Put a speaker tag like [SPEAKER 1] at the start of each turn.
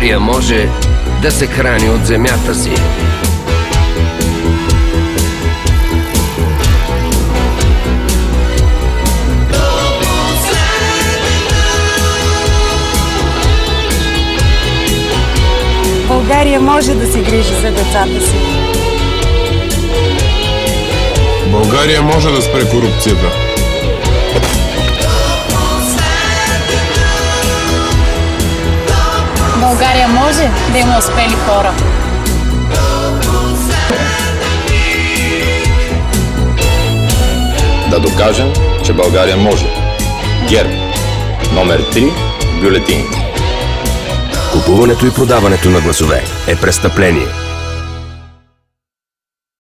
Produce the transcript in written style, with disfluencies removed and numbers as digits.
[SPEAKER 1] България може да се храни от земята си.
[SPEAKER 2] България може да се грижи за децата си.
[SPEAKER 3] България може да спре корупцията.
[SPEAKER 2] България може да има успели хора.
[SPEAKER 4] Да докажем, че България може. ГЕРБ. Номер 3 в бюлетините.
[SPEAKER 1] Купуването и продаването на гласове е престъпление.